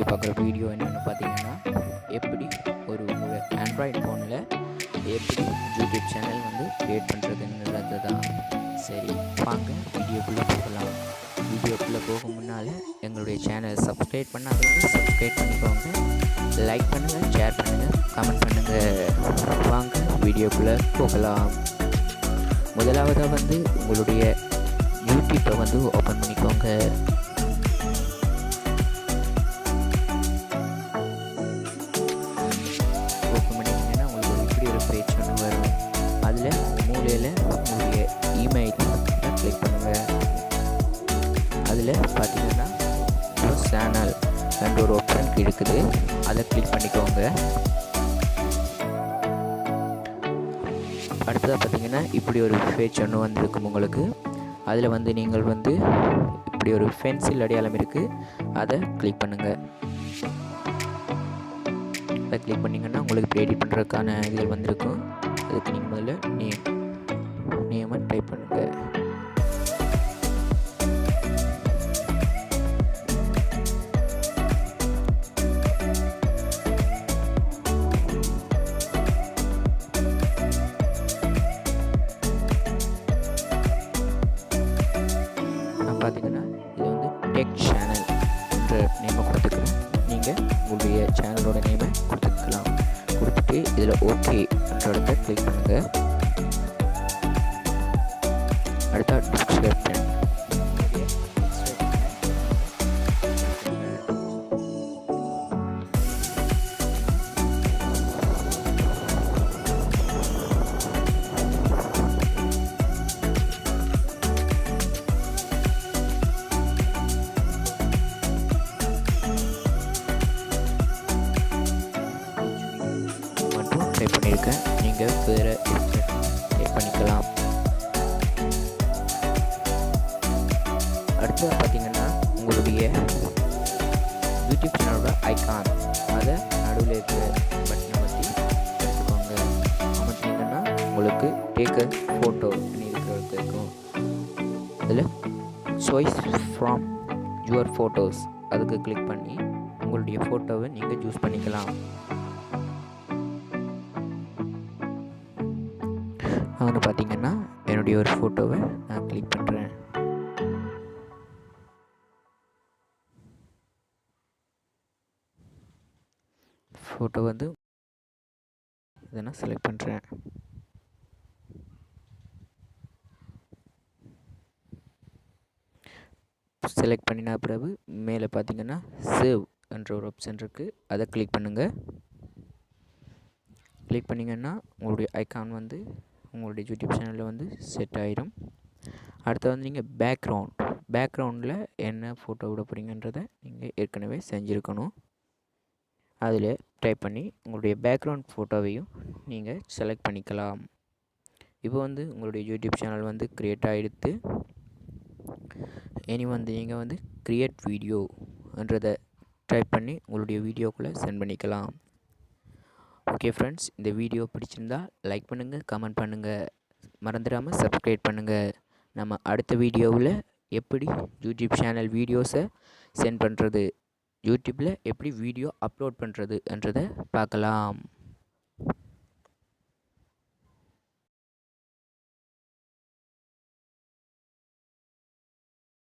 பார்க்குற வீடியோ என்னென்னு பார்த்தீங்கன்னா, எப்படி ஒரு ஆண்ட்ராய்டு ஃபோனில் எப்படி யூடியூப் சேனல் வந்து க்ரியேட் பண்ணுறதுங்கிறது தான். சரி, வாங்க வீடியோக்குள்ளே போகலாம். வீடியோக்குள்ளே போக முன்னால் எங்களுடைய சேனலை சப்ஸ்கிரைப் பண்ணாதவங்க சப்ஸ்கிரைப் பண்ணிக்கோங்க. லைக் பண்ணுங்கள், ஷேர் பண்ணுங்கள், கமெண்ட் பண்ணுங்கள். வாங்க வீடியோக்குள்ளே போகலாம். முதலாவதாக வந்து உங்களுடைய யூடியூப்பை வந்து ஓப்பன் பண்ணிக்கோங்க. அதில் மூலையில் உங்களுடைய இமெயில் கிளிக் பண்ணுங்கள். அதில் பார்த்தீங்கன்னா சேனல் ரெண்டு ஒரு ஆப்ஷன் இருக்குது, அதை கிளிக் பண்ணிக்கோங்க. அடுத்ததாக பார்த்தீங்கன்னா இப்படி ஒரு பேஜ் ஒன்று வந்திருக்கும் உங்களுக்கு. அதில் வந்து நீங்கள் வந்து இப்படி ஒரு பென்சில் அடையாளம் இருக்குது, அதை கிளிக் பண்ணுங்கள். அதை கிளிக் பண்ணிங்கன்னா உங்களுக்கு இப்போ எடிட் பண்ணுறதுக்கான இதுகள் வந்திருக்கும். அதுக்கு நீங்கள் முதல்ல நேமை டைப் பண்ணுங்கள். நான் பார்த்தீங்கன்னா இது வந்து டெக் சேனல் என்ற நேமை கொடுத்துக்கிறேன். நீங்கள் உங்களுடைய சேனலோட நேமை கொடுத்துக்கலாம். கொடுத்துட்டு இதில் ஓகே என்ற இடத்த கிளிக் பண்ணுங்கள். அடுத்த டிஸ்கிரிப்ஷன் டைப் பண்ணியிருக்கேன். நீங்கள் வேறு டைப் பண்ணிக்கலாம். அடுத்து பார்த்தீங்கன்னா உங்களுடைய யூடியூப் சேனலோட ஐகான் அதை நடுவில் இருக்கிற பட்டன் அமர்த்தி எடுத்துக்கோங்க. அமர்த்திங்கன்னா உங்களுக்கு டேக் அ ஃபோட்டோ இருக்கிறது இருக்கும். அதில் சாய்ஸ் ஃப்ரம் யுவர் ஃபோட்டோஸ் அதுக்கு கிளிக் பண்ணி உங்களுடைய ஃபோட்டோவை நீங்கள் சூஸ் பண்ணிக்கலாம். நான் பார்த்தீங்கன்னா என்னுடைய ஒரு ஃபோட்டோவை நான் கிளிக் பண்ணுறேன். ஃபோட்டோ வந்து இதை நான் செலக்ட் பண்ணுறேன். செலக்ட் பண்ணினா பிறகு மேலே பார்த்தீங்கன்னா சேவ் என்ற ஒரு ஆப்ஷன் இருக்குது, அதை கிளிக் பண்ணுங்கள். கிளிக் பண்ணிங்கன்னா உங்களுடைய ஐகான் வந்து உங்களுடைய யூடியூப் சேனலில் வந்து செட் ஆகிடும். அடுத்து வந்து நீங்கள் பேக்ரவுண்டில் என்ன ஃபோட்டோ விட போகிறீங்கன்றதை நீங்கள் ஏற்கனவே செஞ்சுருக்கணும். அதில் டைப் பண்ணி உங்களுடைய பேக்ரவுண்ட் ஃபோட்டோவையும் நீங்கள் செலக்ட் பண்ணிக்கலாம். இப்போ வந்து உங்களுடைய யூடியூப் சேனல் வந்து க்ரியேட் ஆகிடுத்து. இனி வந்து நீங்கள் வந்து க்ரியேட் வீடியோன்றதை டைப் பண்ணி உங்களுடைய வீடியோக்குள்ளே சென்ட் பண்ணிக்கலாம். ஓகே ஃப்ரெண்ட்ஸ், இந்த வீடியோ பிடிச்சிருந்தா லைக் பண்ணுங்கள், கமெண்ட் பண்ணுங்கள், மறந்துடாமல் சப்ஸ்கிரைப் பண்ணுங்கள். நம்ம அடுத்த வீடியோவில் எப்படி யூடியூப் சேனல் வீடியோஸை சென்ட் பண்ணுறது, யூடியூப்பில் எப்படி வீடியோ அப்லோட் பண்ணுறது என்றதை பார்க்கலாம்.